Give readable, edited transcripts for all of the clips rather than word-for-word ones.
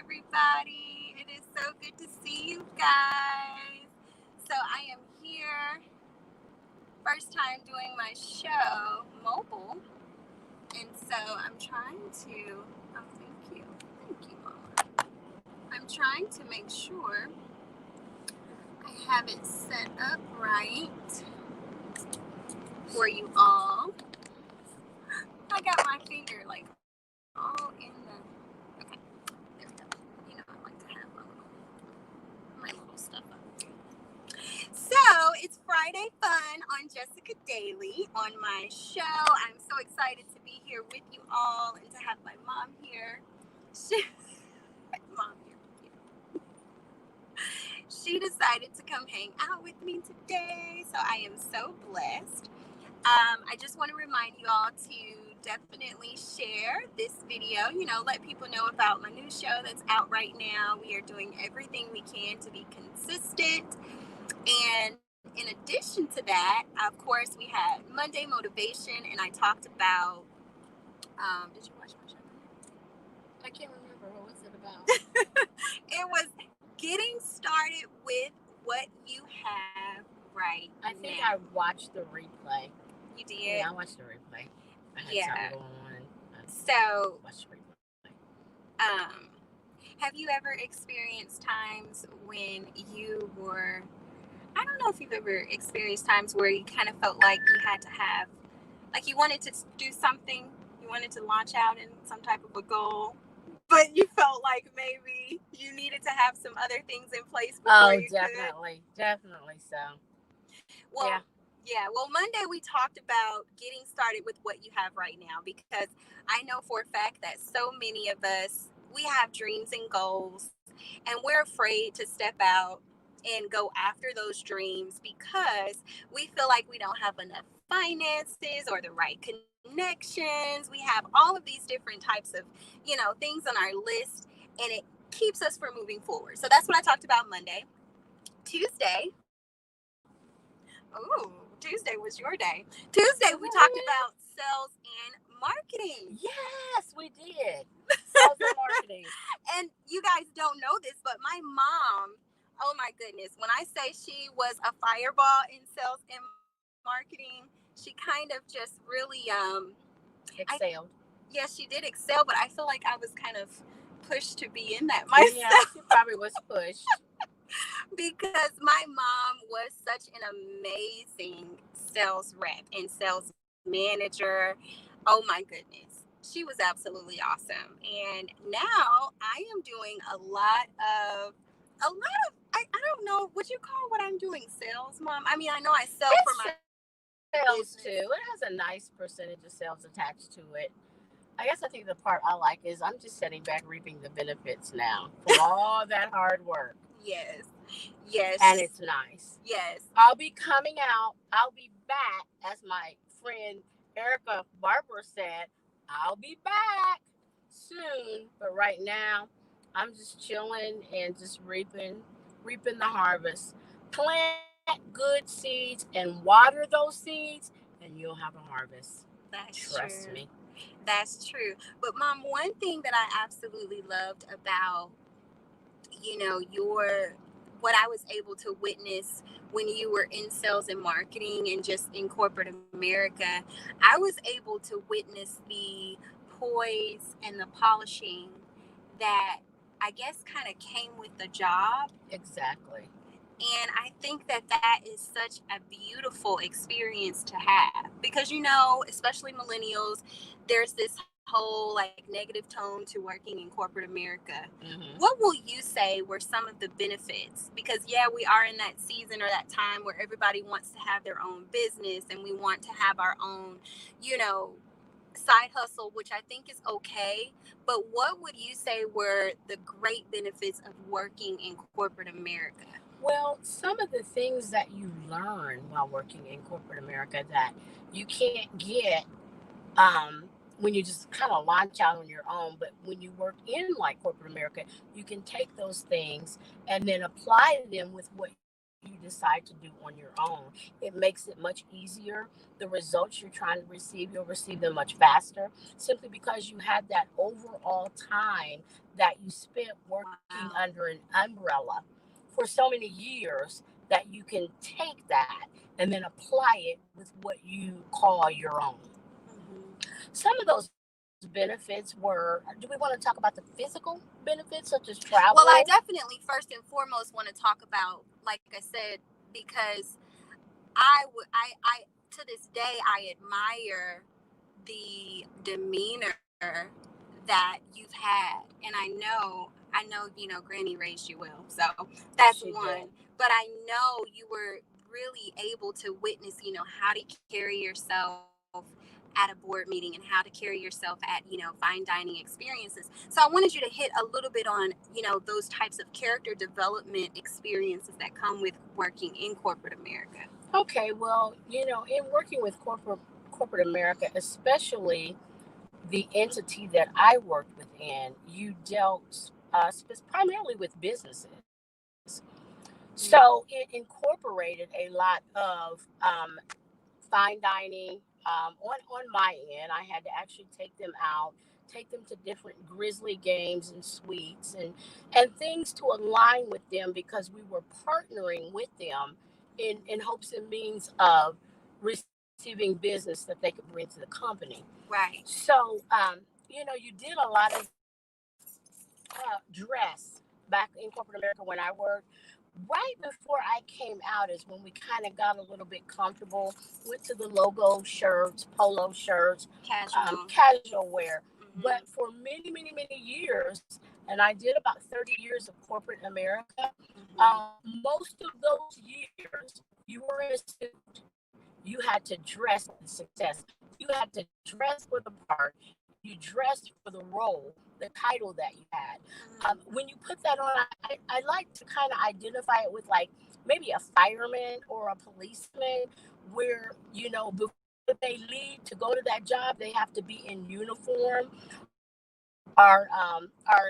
everybody. It is so good to see you guys. So I am here, first time doing my show mobile, and so I'm trying to. Oh, thank you, Mama. I'm trying to make sure I have it set up right for you all. I got my finger like all in the. Okay, there we go. You know, I like to have my little stuff up. So it's Friday fun on Jessica Daily on my show. I'm so excited to be here with you all and to have my mom here. She decided to come hang out with me today, so I am so blessed. I just want to remind you all to definitely share this video, let people know about my new show that's out right now. We are doing everything we can to be consistent. And in addition to that, of course, we had Monday Motivation, and I talked about, did you watch my show? I can't remember. What was it about? It was getting started with what you have right now. I think I watched the replay. You did? Yeah, I watched the replay. I had something going on. So, watched the replay. Have you ever experienced times when you were, I don't know if you've ever experienced times where you kind of felt like you had to have, like you wanted to do something, you wanted to launch out in some type of a goal, but you felt like maybe you needed to have some other things in place before you definitely so. Well, yeah. Well, Monday we talked about getting started with what you have right now, because I know for a fact that so many of us, we have dreams and goals, and we're afraid to step out and go after those dreams because we feel like we don't have enough finances or the right connections. We have all of these different types of, things on our list, and it keeps us from moving forward. So that's what I talked about Monday. Tuesday, Tuesday was your day. Tuesday, we talked about sales and marketing. Yes, we did. Sales and marketing. And you guys don't know this, but my mom, oh my goodness, when I say she was a fireball in sales and marketing, she kind of just really excelled. Yes, she did excel, but I feel like I was kind of pushed to be in that myself. Yeah, she probably was pushed. Because my mom was such an amazing sales rep and sales manager. Oh my goodness. She was absolutely awesome. And now I am doing a lot of I don't know, would you call what I'm doing sales, Mom? I mean, I know I sell for my sales too. It has a nice percentage of sales attached to it. I guess I think the part I like is I'm just sitting back reaping the benefits now for all that hard work. Yes. And it's nice. Yes. I'll be coming out. I'll be back, as my friend Erica Barber said. I'll be back soon. But right now, I'm just chilling and just reaping the harvest. Plant good seeds and water those seeds, and you'll have a harvest. Trust me. That's true. But Mom, one thing that I absolutely loved about, what I was able to witness when you were in sales and marketing and just in corporate America, I was able to witness the poise and the polishing that I guess kind of came with the job. Exactly. And I think that is such a beautiful experience to have because, especially millennials, there's this whole like negative tone to working in corporate America. Mm-hmm. What will you say were some of the benefits? Because we are in that season or that time where everybody wants to have their own business and we want to have our own, side hustle, which I think is okay. But what would you say were the great benefits of working in corporate America? Well, some of the things that you learn while working in corporate America that you can't get when you just kind of launch out on your own, but when you work in like corporate America, you can take those things and then apply them with what you decide to do on your own. It makes it much easier. The results you're trying to receive, you'll receive them much faster, simply because you had that overall time that you spent working Wow. under an umbrella for so many years, that you can take that and then apply it with what you call your own. Mhm. Some of those benefits were, do we want to talk about the physical benefits such as Well, I travel? definitely first and foremost want to talk about, like I said, because I to this day I admire the demeanor that you've had, and I know Granny raised you well, so that's She did. one. But I know you were really able to witness how to carry yourself at a board meeting and how to carry yourself at fine dining experiences. So I wanted you to hit a little bit on those types of character development experiences that come with working in corporate America. Okay, well, in working with corporate America, especially the entity that I worked within, you dealt primarily with businesses. So it incorporated a lot of fine dining. On my end, I had to actually take them out, take them to different Grizzly games and suites, and things to align with them, because we were partnering with them in hopes and means of receiving business that they could bring to the company. Right. So, you did a lot of dress back in corporate America when I worked. Right before I came out is when we kind of got a little bit comfortable, went to the logo shirts, polo shirts, Casual. casual wear. Mhm. But for many, many, many years, and I did about 30 years of corporate America, Mhm. most of those years, you were in a suit. You had to dress for the success. You had to dress for the part. You dressed for the role, the title that you had. When you put that on, I like to kind of identify it with like maybe a fireman or a policeman, where, before they leave to go to that job, they have to be in uniform. Our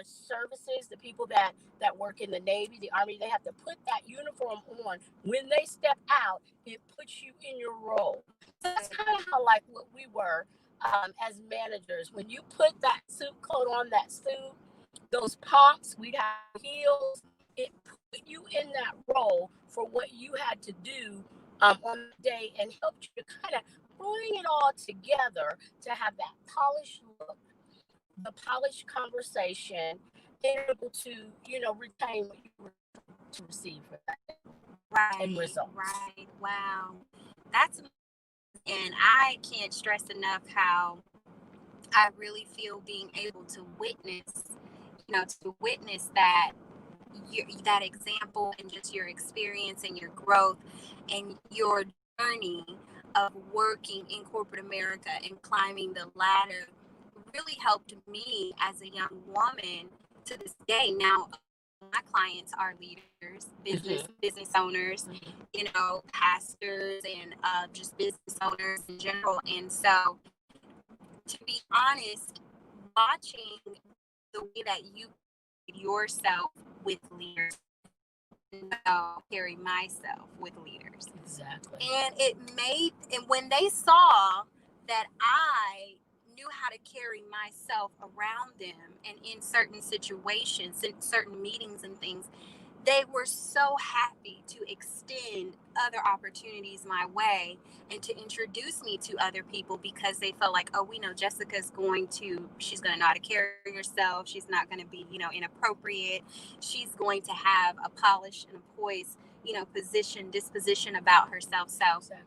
services, the people that work in the Navy, the Army, they have to put that uniform on. When they step out, it puts you in your role. So that's kind of how, like, what we were as managers. When you put that suit coat on, that suit, those pumps, we'd have heels. It put you in that role for what you had to do on the day, and helped you to kind of bring it all together to have that polished look, the polished conversation, and able to, retain what you were to receive for that and Right. results. Right. Wow. That's and I can't stress enough how I really feel being able to witness that that example and just your experience and your growth and your journey of working in corporate America and climbing the ladder really helped me as a young woman to this day. Now, my clients are leaders, Mm-hmm. business owners, pastors, and just business owners in general. And so, to be honest, watching the way that you yourself with leaders, carry myself with leaders. Exactly. And when they saw that I knew how to carry myself around them and in certain situations, in certain meetings and things, they were so happy to extend other opportunities my way and to introduce me to other people, because they felt like, oh, we know she's going to know how to carry herself. She's not going to be, inappropriate. She's going to have a polished and a poised, disposition about herself. So, Exactly.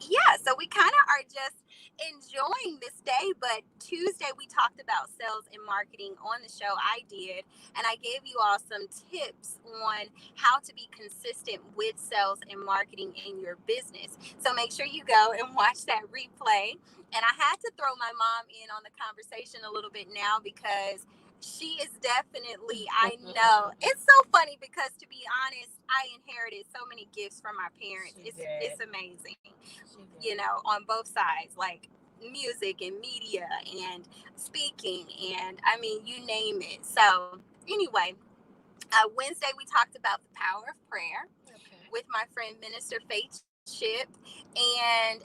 yeah, so we kind of are just enjoying this day. But Tuesday we talked about sales and marketing on the show. I did, and I gave you all some tips on how to be consistent with sales and marketing in your business. So make sure you go and watch that replay. And I had to throw my mom in on the conversation a little bit now, because she is definitely, I know. It's so funny because, to be honest, I inherited so many gifts from my parents. It's amazing, on both sides, like music and media and speaking, and I mean, you name it. So anyway, Wednesday we talked about the power of prayer. Okay. with my friend Minister Faith Ship. And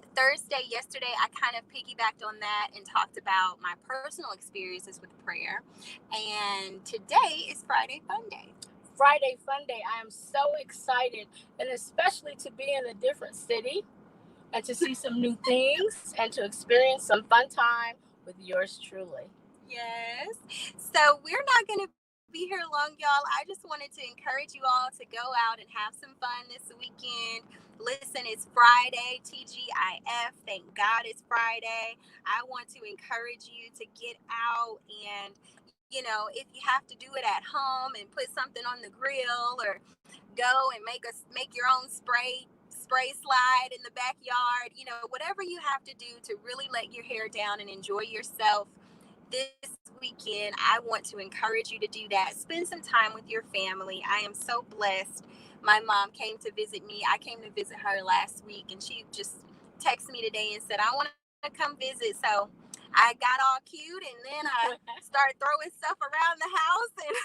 yesterday, I kind of piggybacked on that and talked about my personal experiences with prayer. And today is Friday Fun Day. Friday Fun Day. I am so excited, and especially to be in a different city and to see some new things and to experience some fun time with yours truly. Yes. So we're not going to be here long, y'all. I just wanted to encourage you all to go out and have some fun this weekend. Listen, it's Friday, TGIF. Thank God it's Friday. I want to encourage you to get out and, if you have to do it at home and put something on the grill, or go and make your own spray slide in the backyard, whatever you have to do to really let your hair down and enjoy yourself this weekend. I want to encourage you to do that. Spend some time with your family. I am so blessed. My mom came to visit me. I came to visit her last week, and she just texted me today and said, I want to come visit. So I got all cute, and then I started throwing stuff around the house and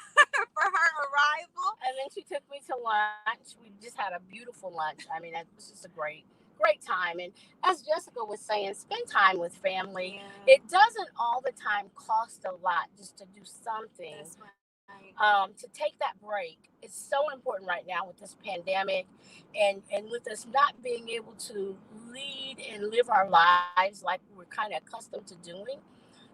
for her arrival. And then she took me to lunch. We just had a beautiful lunch. I mean, it was just a great time. And as Jessica was saying, spend time with family. Yeah. It doesn't all the time cost a lot just to do something. That's right. To take that break. It's so important right now with this pandemic, and with us not being able to lead and live our lives like we're kind of accustomed to doing.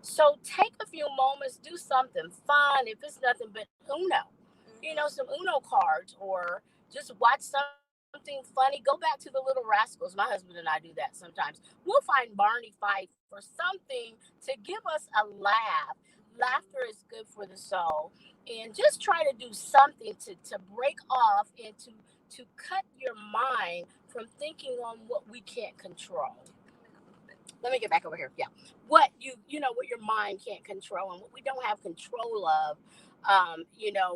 So take a few moments, do something fun. If it's nothing but Uno, some Uno cards, or just watch something funny. Go back to the Little Rascals. My husband and I do that sometimes. We'll find Barney Fife or something to give us a laugh. Laughter is good for the soul. And just try to do something to break off and to cut your mind from thinking on what we can't control. Let me get back over here. Yeah. What what your mind can't control and what we don't have control of,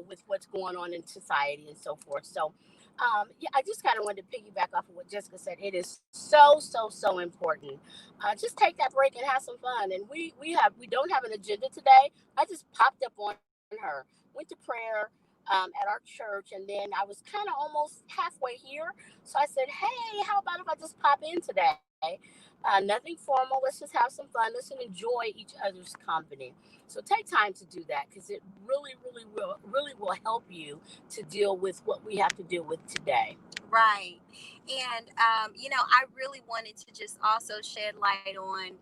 with what's going on in society and so forth. So, I just kind of wanted to piggyback off of what Jessica said. It is so, so, so important. Just take that break and have some fun. And we don't have an agenda today. I just popped up on her, went to prayer at our church, and then I was kind of almost halfway here. So I said, hey, how about if I just pop in today? Nothing formal. Let's just have some fun. Let's enjoy each other's company. So take time to do that, because it really will help you to deal with what we have to deal with today. Right. And, I really wanted to just also shed light on,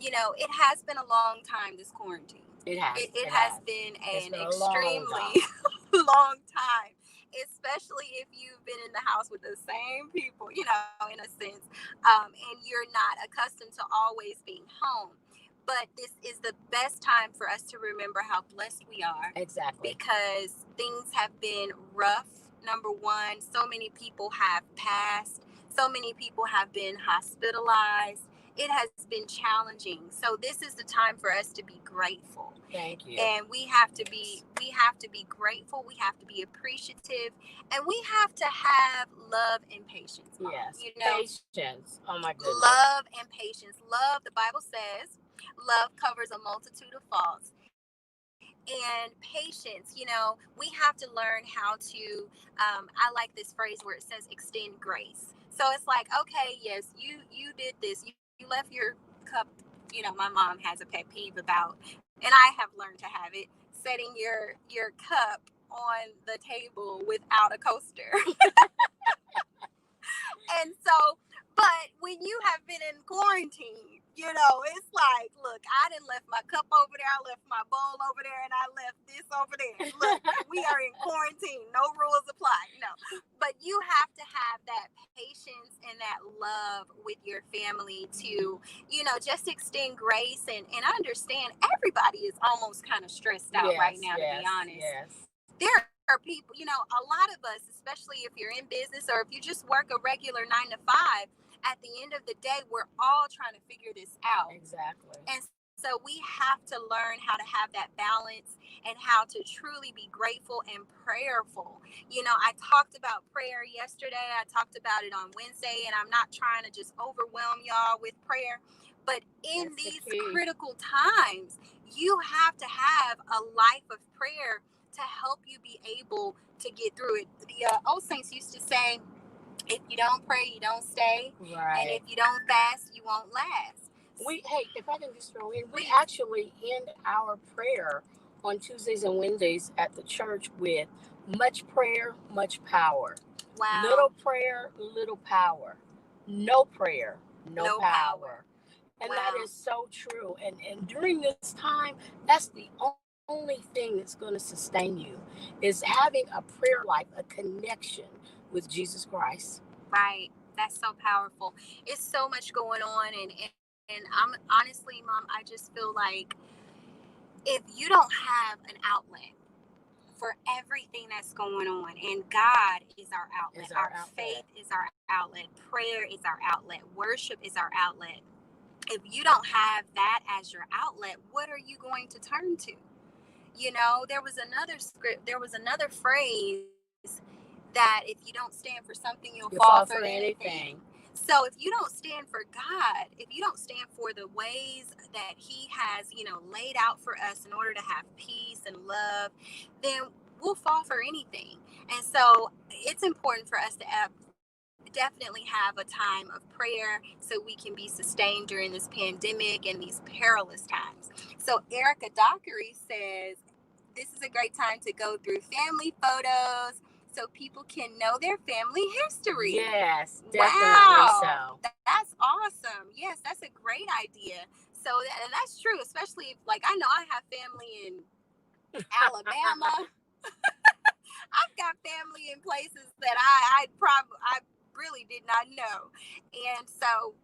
it has been a long time, this quarantine. It has. It has been an extremely long time, especially if you've been in the house with the same people, in a sense, and you're not accustomed to always being home. But this is the best time for us to remember how blessed we are. Exactly. Because things have been rough. Number one, so many people have passed. So many people have been hospitalized. It has been challenging. So this is the time for us to be grateful. Thank you. And we have to be grateful. We have to be appreciative, and we have to have love and patience. Mom. Yes. Patience. Oh my goodness. Love and patience. Love, the Bible says, love covers a multitude of faults. And patience, we have to learn how to, I like this phrase where it says extend grace. So it's like, okay, yes, you did this. You left your cup, my mom has a pet peeve about, and I have learned to have it, setting your cup on the table without a coaster. And so, but when you have been in quarantine, it's like, look, I done left my cup over there, I left my bowl over there, and I left this over there. Look, we are in quarantine. No rules apply. No. But you have to have that patience and that love with your family to, just extend grace and understand everybody is almost kind of stressed out right now, to be honest. Yes. There are people, a lot of us, especially if you're in business or if you just work a regular 9 to 5, at the end of the day, we're all trying to figure this out. Exactly. And so we have to learn how to have that balance and how to truly be grateful and prayerful. I talked about prayer yesterday. I talked about it on Wednesday, and I'm not trying to just overwhelm y'all with prayer. But in these critical times, you have to have a life of prayer to help you be able to get through it. The old saints used to say, If you don't pray, you don't stay. Right. And if you don't fast, you won't last. Hey, if I can just throw in, we actually end our prayer on Tuesdays and Wednesdays at the church with much prayer, much power. Wow. Little prayer, little power. No prayer, no power. And Wow. that is so true. And during this time, that's the only thing that's going to sustain you is having a prayer life, a connection with Jesus Christ. Right. That's so powerful. It's so much going on, and I'm honestly, Mom, I just feel like if you don't have an outlet for everything that's going on, and God is our outlet, our faith is our outlet, prayer is our outlet, worship is our outlet. If you don't have that as your outlet, what are you going to turn to? You know, there was another phrase that if you don't stand for something, you'll fall for anything. So if you don't stand for God, if you don't stand for the ways that He has, laid out for us in order to have peace and love, then we'll fall for anything. And so it's important for us to definitely have a time of prayer so we can be sustained during this pandemic and these perilous times. So Erica Dockery says, this is a great time to go through family photos so people can know their family history. Yes, definitely so. That's awesome. Yes, that's a great idea. So and that's true, especially like I know I have family in Alabama. I've got family in places that I really did not know. And so,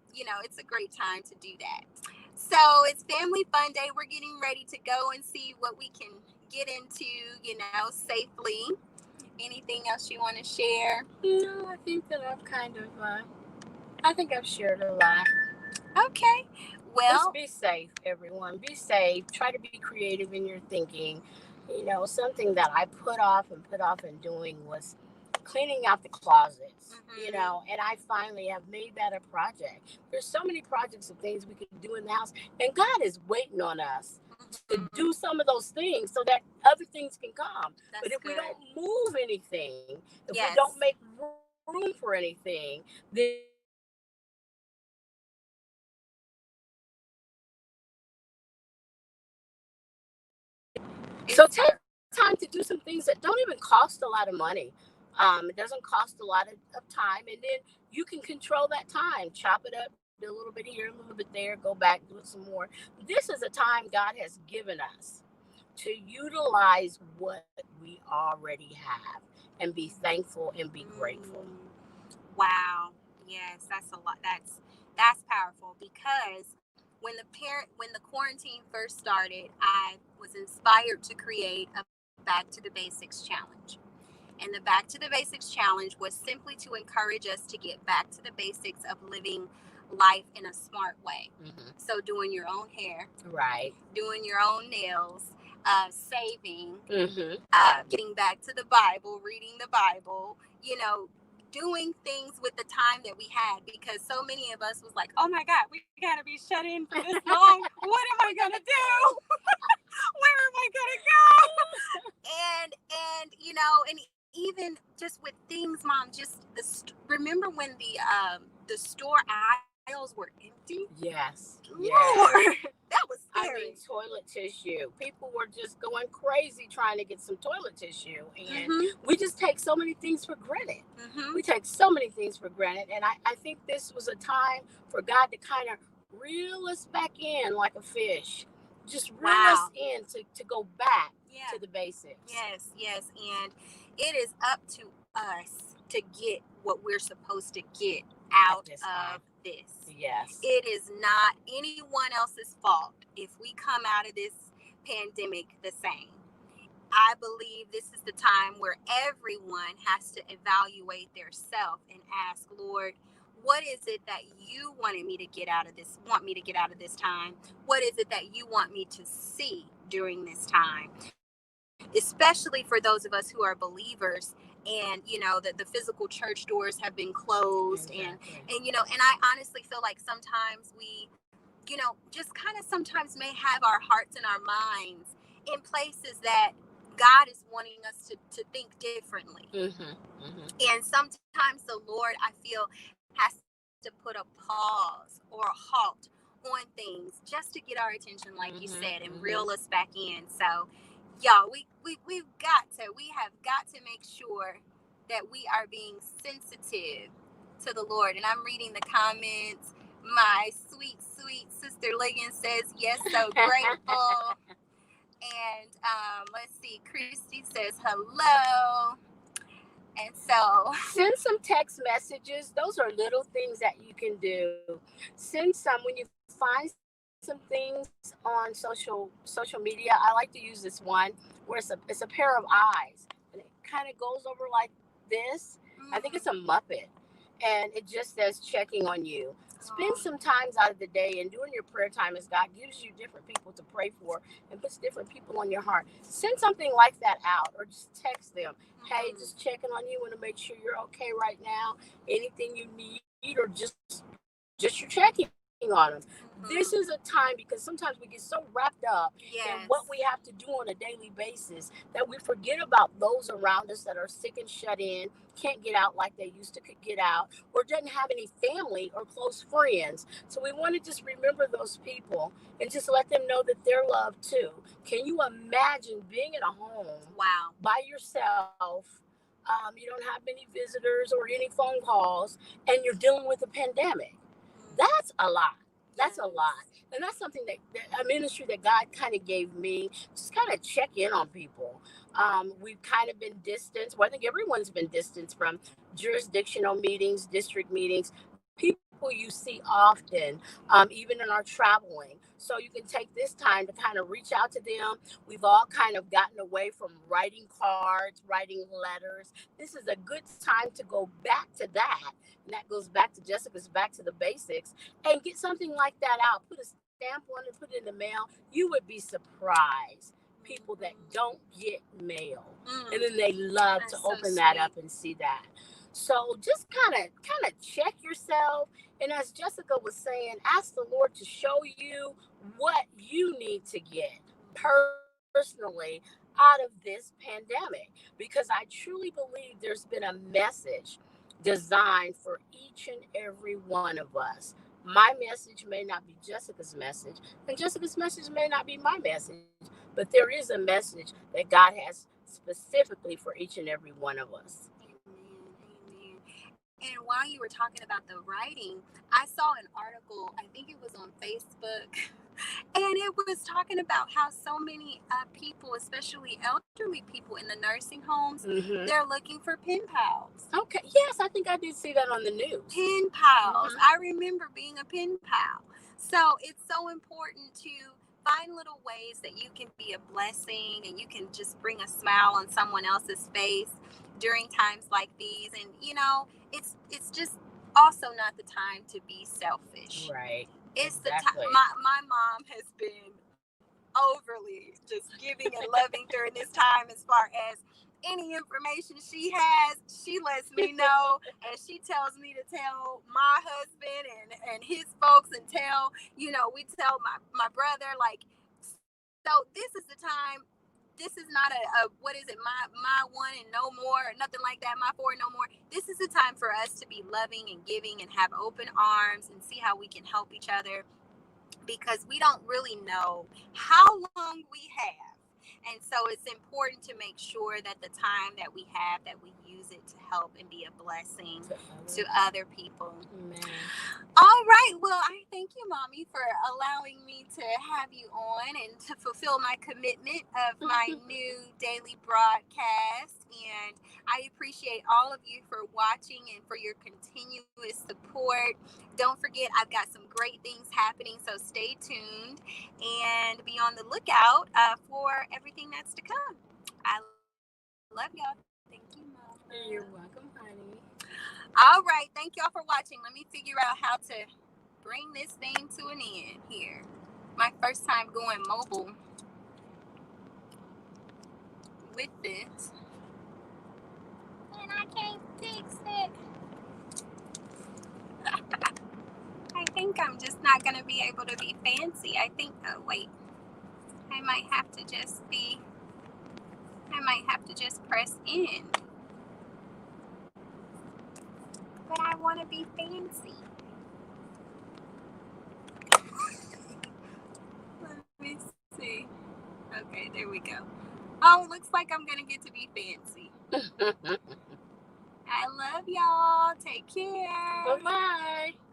it's a great time to do that. So it's Family Fun Day. We're getting ready to go and see what we can get into, safely. Anything else you want to share? No, I think that I've shared a lot. Okay. Well, just be safe, everyone. Be safe. Try to be creative in your thinking. Something that I put off and doing was cleaning out the closets, and I finally have made that a project. There's so many projects of things we could do in the house, and God is waiting on us to do some of those things so that other things can come. But if we don't move anything, if we don't make room for anything, then so take time to do some things that don't even cost a lot of money. It doesn't cost a lot of time, and then you can control that time. Chop it up, do a little bit here, a little bit there, go back, do it some more. This is a time God has given us to utilize what we already have and be thankful and be grateful. Wow. Yes, that's a lot. That's powerful because when the quarantine first started, I was inspired to create a Back to the Basics challenge. And the Back to the Basics challenge was simply to encourage us to get back to the basics of living life in a smart way. Mm-hmm. So doing your own hair, right? Doing your own nails, saving, mm-hmm. Getting back to the Bible, reading the Bible, doing things with the time that we had, because so many of us was like, oh my God, we gotta be shut in for this long. What am I gonna do? Where am I gonna go? And and even just with things, Mom, just remember when the store aisles were empty? Yes. Lord, that was scary. I mean, toilet tissue. People were just going crazy trying to get some toilet tissue. And we just take so many things for granted. We take so many things for granted. And I think this was a time for God to kind of reel us back in like a fish. Just reel us in to go back to the basics. Yes. And it is up to us to get what we're supposed to get out of this. Yes. It is not anyone else's fault if we come out of this pandemic the same. I believe this is the time where everyone has to evaluate their self and ask, Lord, what is it that you want me to get out of this time? What is it that you want me to see during this time? Especially for those of us who are believers, and that the physical church doors have been closed. Exactly. and I honestly feel like sometimes we just kind of sometimes may have our hearts and our minds in places that God is wanting us to think differently. Mm-hmm. And sometimes the Lord, I feel, has to put a pause or a halt on things just to get our attention, like you said, and reel us back in. So, y'all, we have got to make sure that we are being sensitive to the Lord. And I'm reading the comments. My sweet sister Ligon says, yes, so grateful. And let's see, Christy says hello. And so send some text messages. Those are little things that you can do. Send some when you find some things on social media. I like to use this one where it's a pair of eyes, and it kind of goes over like this. I think it's a Muppet, and it just says checking on you. Spend some times out of the day and doing your prayer time as God gives you different people to pray for and puts different people on your heart. Send something like that out, or just text them. Hey, just checking on you. Want to make sure you're okay right now. Anything you need, or just you're checking on them. This is a time, because sometimes we get so wrapped up in what we have to do on a daily basis that we forget about those around us that are sick and shut in, can't get out like they used to get out, or doesn't have any family or close friends. So we want to just remember those people and just let them know that they're loved too. Can you imagine being in a home by yourself? You don't have many visitors or any phone calls, and you're dealing with a pandemic. That's a lot. That's a lot. And that's something that a ministry that God kind of gave me, just kind of check in on people. We've kind of been distanced. Well, I think everyone's been distanced from jurisdictional meetings, district meetings, people you see often, even in our traveling. So you can take this time to kind of reach out to them. We've all kind of gotten away from writing cards, writing letters. This is a good time to go back to that. And that goes back to Jessica's, back to the basics, and get something like that out. Put a stamp on it, put it in the mail. You would be surprised. People that don't get mail, and then they love to open that up and see that. So just kind of check yourself. And as Jessica was saying, ask the Lord to show you what you need to get personally out of this pandemic, because I truly believe there's been a message designed for each and every one of us. My message may not be Jessica's message, and Jessica's message may not be my message, but there is a message that God has specifically for each and every one of us. Amen. And while you were talking about the writing, I saw an article, I think it was on Facebook, and it was talking about how so many people, especially elderly people in the nursing homes, they're looking for pen pals. Okay, yes, I think I did see that on the news. Pen pals. I remember being a pen pal. So it's so important to find little ways that you can be a blessing and you can just bring a smile on someone else's face during times like these. And it's just also not the time to be selfish. Right. It's the time. My mom has been overly just giving and loving during this time, as far as any information she has, she lets me know, and she tells me to tell my husband and his folks, and we tell my brother, like, so this is the time. This is not a what is it, my one and no more, nothing like that, my four and no more. This is the time for us to be loving and giving and have open arms and see how we can help each other, because we don't really know how long we have. And so it's important to make sure that the time that we have, that we use it to help and be a blessing to other people. Amen. All right. Well, I thank you, Mommy, for allowing me to have you on and to fulfill my commitment of my new daily broadcast. And I appreciate all of you for watching and for your continuous support. Don't forget, I've got some great things happening, so stay tuned and be on the lookout for everything that's to come. I love y'all. Thank you, Mom. You're welcome, honey. All right. Thank y'all for watching. Let me figure out how to bring this thing to an end here. My first time going mobile with this. And I can't fix it. I think I'm just not going to be able to be fancy. I think, oh, wait. I might have to just be I might have to just press in. But I want to be fancy. Let me see. Okay, there we go. Oh, looks like I'm going to get to be fancy. I love y'all. Take care. Bye-bye.